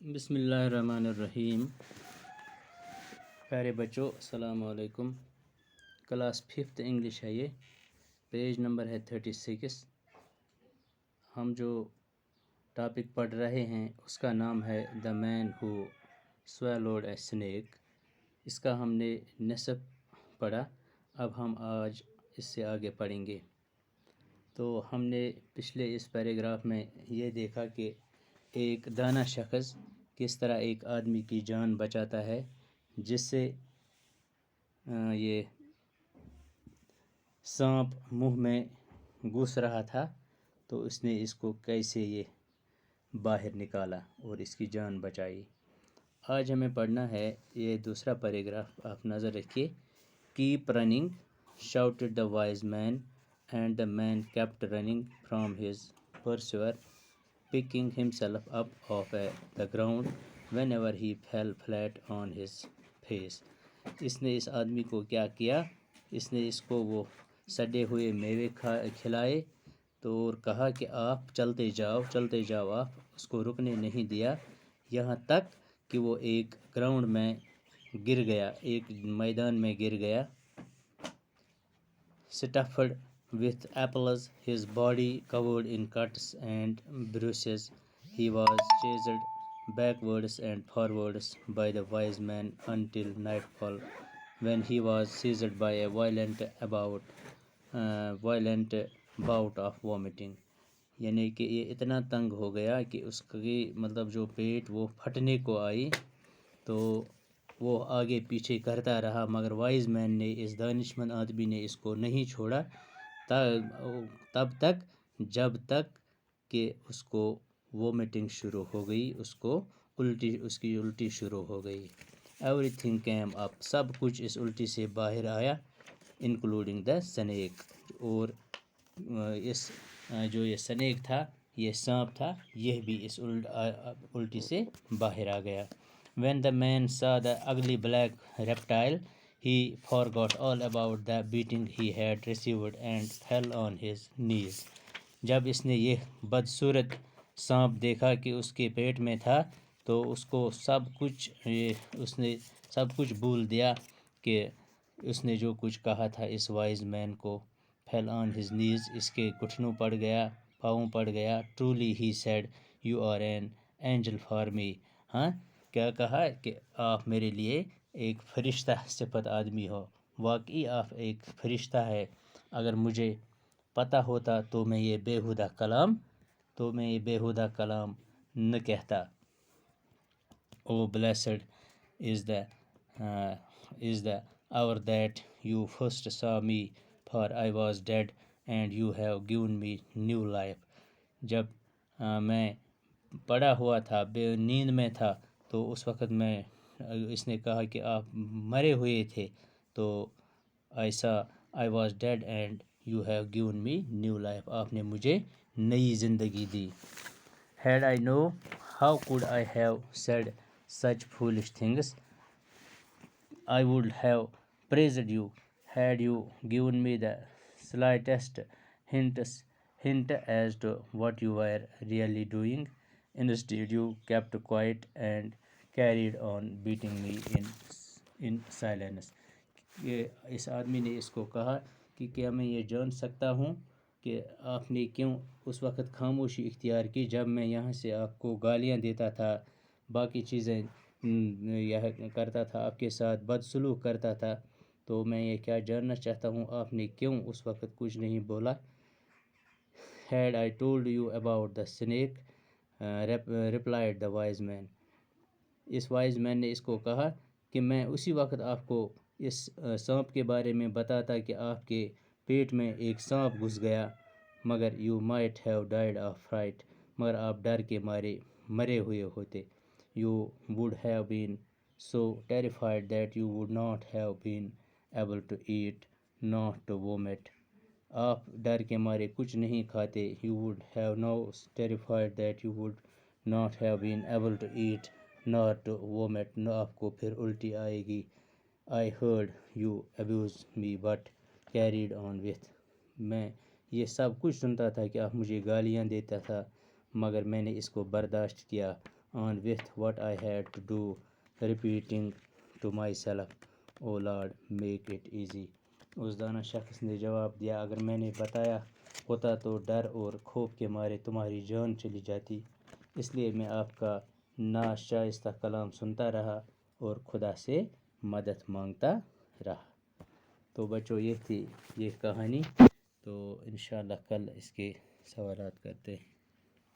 بسم اللہ الرحمن الرحیم۔ پیارے بچوں السلام علیکم۔ کلاس 5 انگلش ہے، یہ پیج نمبر ہے 36۔ ہم جو ٹاپک پڑھ رہے ہیں اس کا نام ہے دا مین ہو سویلوڈ اے سنیک۔ اس کا ہم نے نصف پڑھا، اب ہم آج اس سے آگے پڑھیں گے۔ تو ہم نے پچھلے اس پیراگراف میں یہ دیکھا کہ ایک دانا شخص کس طرح ایک آدمی کی جان بچاتا ہے جس سے یہ سانپ منہ میں گھس رہا تھا، تو اس نے اس کو کیسے یہ باہر نکالا اور اس کی جان بچائی۔ آج ہمیں پڑھنا ہے یہ دوسرا پیراگراف، آپ نظر رکھیے۔ Keep running shouted the wise man, and the man kept running from his pursuer, picking himself up off the ground whenever he fell flat on his face۔ اس نے اس آدمی کو کیا کیا؟ اس نے اس کو وہ سڑے ہوئے میوے کھلائے تو اور کہا کہ آپ چلتے جاؤ، آپ اس کو رکنے نہیں دیا، یہاں تک کہ وہ ایک گراؤنڈ میں گر گیا، ایک میدان میں گر گیا۔ Stuffed with apples, his body covered in cuts and bruises, he was chased backwards and forwards by the wise man until nightfall, when he was seized by a violent bout of vomiting۔ یعنی کہ یہ اتنا تنگ ہو گیا کہ اس کی جو پیٹ وہ پھٹنے کو آئی، تو وہ آگے پیچھے کرتا رہا، مگر وائز مین نے، اس دانشمند آدمی نے اس کو نہیں چھوڑا تب تک جب تک کہ اس کو وومیٹنگ شروع ہو گئی، اس کی الٹی شروع ہو گئی۔ ایوری تھنگ کیم اپ، سب کچھ اس الٹی سے باہر آیا، انکلوڈنگ دا سنیک، اور اس جو یہ سنیک تھا، یہ سانپ تھا، یہ بھی اس الٹی سے باہر آ گیا۔ When the man saw the ugly black reptile, he forgot all about the beating he had received and fell on his knees۔ جب اس نے یہ بدصورت سانپ دیکھا کہ اس کے پیٹ میں تھا، تو اس نے سب کچھ بھول دیا کہ اس نے جو کچھ کہا تھا اس وائز مین کو۔ fell on his knees، اس کے گھٹنوں پڑ گیا، پاؤں پڑ گیا۔ truly he said you are an angel for me۔ ہاں، کیا کہا کہ آپ میرے لیے ایک فرشتہ صفت آدمی ہو، واقعی آپ ایک فرشتہ ہے۔ اگر مجھے پتہ ہوتا تو میں یہ بیہودہ کلام نہ کہتا۔ Oh blessed is the hour that you first saw me, for I was dead and you have given me new life۔ جب میں پڑا ہوا تھا، نیند میں تھا، تو اس وقت اس نے کہا کہ آپ مرے ہوئے تھے، تو I was dead and you have given me new life، آپ نے مجھے نئی زندگی دی۔ Had I known, how could I have said such foolish things؟ I would have praised you had you given me the slightest hint as to what you were really doing۔ Instead you kept quiet and carried on beating me in silence۔ اس آدمی نے اس کو کہا کہ کیا میں یہ جان سکتا ہوں کہ آپ نے کیوں اس وقت خاموشی اختیار کی جب میں یہاں سے آپ کو گالیاں دیتا تھا، باقی چیزیں کرتا تھا، آپ کے ساتھ بدسلوک کرتا تھا، تو میں یہ کیا جاننا چاہتا ہوں آپ نے کیوں اس وقت کچھ نہیں بولا۔ Had I told you about the snake، replied the wise man۔ اس وائز مین نے اس کو کہا کہ میں اسی وقت آپ کو اس سانپ کے بارے میں بتاتا کہ آپ کے پیٹ میں ایک سانپ گھس گیا، مگر you might have died of fright، مگر آپ ڈر کے مارے مرے ہوئے ہوتے۔ You would have been so terrified that you would not have been able to eat, not to vomit۔ آپ ڈر کے مارے کچھ نہیں کھاتے۔ You would have no terrified that you would not have been able to eat, not to vomit، نہ آپ کو پھر الٹی آئے گی۔ I heard you abuse me but carried on with۔ میں یہ سب کچھ سنتا تھا کہ آپ مجھے گالیاں دیتا تھا، مگر میں نے اس کو برداشت کیا on with what I had to do, repeating to myself, "Oh Lord, make it easy." اس دانا شخص نے جواب دیا، اگر میں نے بتایا ہوتا تو ڈر اور خوف کے مارے تمہاری جان چلی جاتی، اس لیے میں آپ کا ناشائستہ کلام سنتا رہا اور خدا سے مدد مانگتا رہا۔ تو بچوں یہ تھی یہ کہانی، تو انشاءاللہ کل اس کے سوالات کرتے ہیں۔